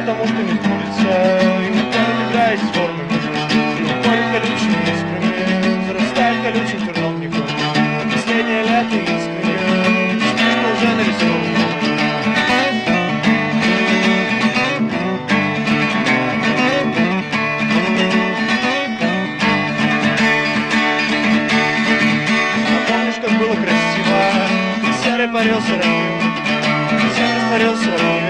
потому что не сбудется. И уходит, играясь с формами, и уходит колючими искрами, зарастает колючим терном в никоме. Последнее лето искренне, частично уже нарисовано. Было красиво, серый парился родным, всем растворился родным.